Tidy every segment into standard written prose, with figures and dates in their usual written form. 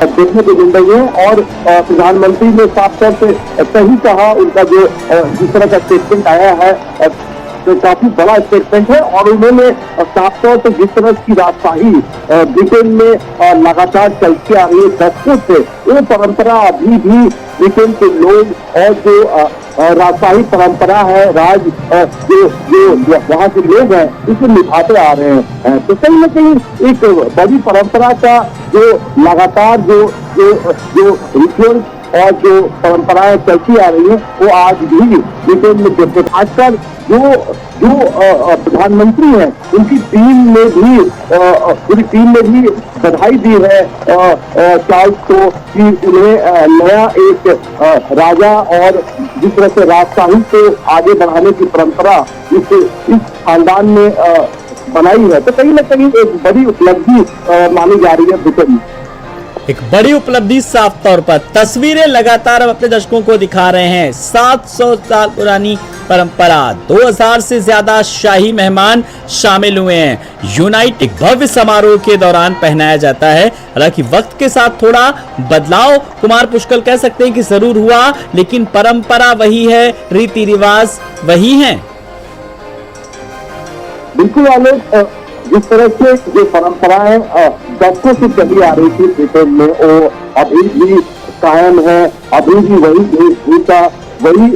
देखने को मिल रही है। और प्रधानमंत्री ने साफ तौर से सही कहा, उनका जो जिस तरह का स्टेटमेंट आया है तो काफी बड़ा स्टेटमेंट है। और उन्होंने साफ तौर पर जिस तरह की राजशाही ब्रिटेन में लगातार चलती आ रही है दशकों से, वो परंपरा अभी भी ब्रिटेन के लोग और जो राजशाही परंपरा है, जो वहाँ के लोग हैं, इसे निभाते आ रहे हैं। तो कहीं न कहीं एक बड़ी परंपरा का जो लगातार जो रिचुअल और जो परंपराएं चलती आ रही है, वो आज भी ब्रिटेन में देखते। खासकर जो प्रधानमंत्री हैं, उनकी टीम ने भी बधाई दी है चार्ल्स को कि उन्हें नया एक राजा और जिस तरह से राजशाही को आगे बढ़ाने की परंपरा इस खानदान ने बनाई है। तो कहीं न कहीं एक बड़ी उपलब्धि मानी जा रही है ब्रिटेन में। एक बड़ी उपलब्धि साफ तौर पर तस्वीरें लगातार अब अपने दर्शकों को दिखा रहे हैं। 700 साल पुरानी परंपरा, 2000 से ज्यादा शाही मेहमान शामिल हुए हैं। यूनाइट एक भव्य समारोह के दौरान पहनाया जाता है। हालांकि वक्त के साथ थोड़ा बदलाव कुमार पुष्कल कह सकते हैं कि जरूर हुआ, लेकिन परंपरा वही है, रीति रिवाज वही है। बिल्कुल आलोक, जिस तरह से जो परंपराएं दशकों से चली आ रही थी ब्रिटेन में, वो अभी भी कायम है। अभी भी वही वेशभूषा, वही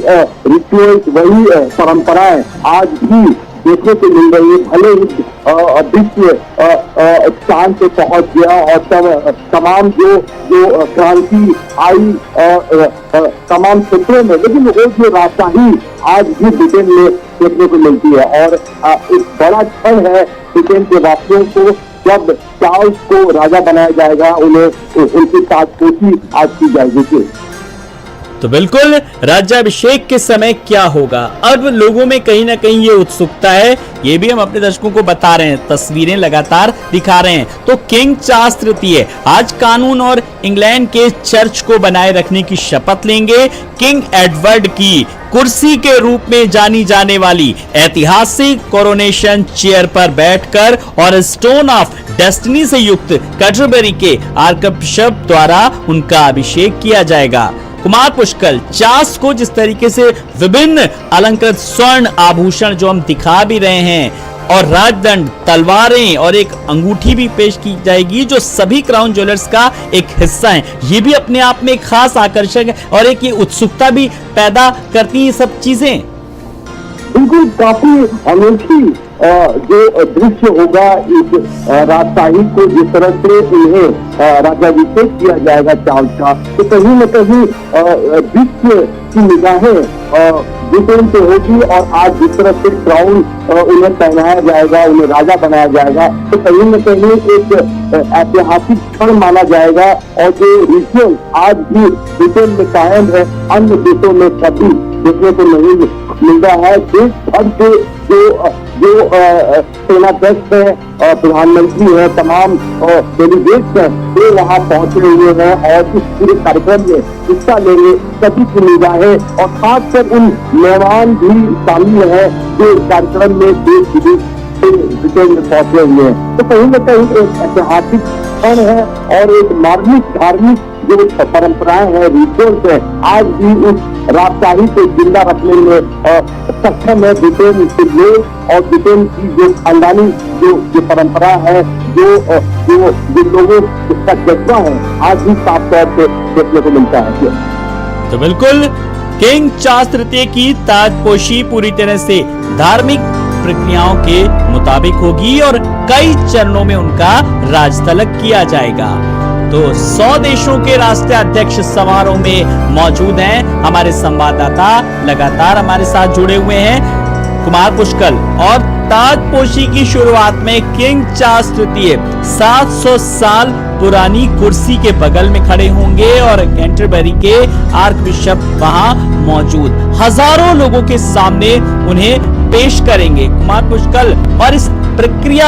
रिचुअल्स, वही परंपराएं आज भी देखने को मिल रही है। भले ही विश्व चांद पे पहुंच गया और तमाम जो क्रांति आई तमाम क्षेत्रों में, लेकिन वो जो राजशाही आज भी ब्रिटेन में देखने को मिलती है। और एक बड़ा क्षण है ब्रिटेन के वासियों को जब चार्ल्स को राजा बनाया जाएगा, उन्हें उनकी ताजपोशी आज की जाएगी। तो बिल्कुल राज्याभिषेक के समय क्या होगा, अब लोगों में कहीं ना कहीं ये उत्सुकता है। ये भी हम अपने दर्शकों को बता रहे हैं, तस्वीरें लगातार दिखा रहे हैं। तो किंग चार्ल्स तृतीय आज कानून और इंग्लैंड के चर्च को बनाए रखने की शपथ लेंगे। किंग एडवर्ड की कुर्सी के रूप में जानी जाने वाली ऐतिहासिक कोरोनेशन चेयर पर बैठकर और स्टोन ऑफ डेस्टिनी से युक्त कैटरबरी के आर्कबिशप द्वारा उनका अभिषेक किया जाएगा। कुमार पुष्कल चार्ल्स को जिस तरीके से विभिन्न अलंकृत स्वर्ण आभूषण जो हम दिखा भी रहे हैं, और राजदंड, तलवारें और एक अंगूठी भी पेश की जाएगी जो सभी क्राउन ज्वेलर्स का एक हिस्सा है। ये भी अपने आप में एक खास आकर्षक है और एक ये उत्सुकता भी पैदा करती है सब चीजें। बिल्कुल, काफी अनोखी जो दृश्य होगा इस राजशाही को, जिस तरह से उन्हें राज्याभिषेक किया जाएगा चार्ल्स का। तो कहीं न कहीं विश्व की निगाहें ब्रिटेन पे होगी। और आज जिस तरह से क्राउन उन्हें पहनाया जाएगा, उन्हें राजा बनाया जाएगा, तो कहीं न कहीं एक ऐतिहासिक क्षण माना जाएगा। और जो रिचुअल आज भी ब्रिटेन में कायम है, अन्य देशों में कभी देखने को नहीं मिल रहा है। देश भर के जो सेनाध्यक्ष है, प्रधानमंत्री है, तमाम डेलीगेट्स हैं, वे वहाँ पहुंचे हुए हैं और इस पूरे कार्यक्रम में हिस्सा लेंगे। सभी की निगाहें और खासकर उन मेहमान भी शामिल हैं जो कार्यक्रम में देश विदेश से ब्रिटेन में पहुंचे हुए हैं। तो कहीं न कहीं एक ऐतिहासिक क्षण है और एक मार्मिक धार्मिक जो परंपराएं हैं, रिचुअल्स है, आज भी उस राजशाही को जिंदा रखने में सक्षम है ब्रिटेन के लोग। और ब्रिटेन की जो खानदानी जो परंपरा है, जो लोगों का जज्बा है, आज भी साफ तौर पे देखने को मिलता है। तो बिल्कुल किंग चार्ल्स तृतीय की ताजपोशी पूरी तरह से धार्मिक प्रक्रियाओं के मुताबिक होगी और कई चरणों में उनका राजतलक किया जाएगा। तो 100 देशों के राष्ट्राध्यक्ष समारोह में मौजूद हैं। हमारे संवाददाता लगातार हमारे साथ जुड़े हुए हैं, कुमार पुष्कल। और ताजपोशी की शुरुआत में किंग चार्ल्स तृतीय 700 साल पुरानी कुर्सी के बगल में खड़े होंगे और कैंटरबरी के आर्कबिशप वहां मौजूद हजारों लोगों के सामने उन्हें पेश करेंगे। कुमार पुष्कल, और इस प्रक्रिया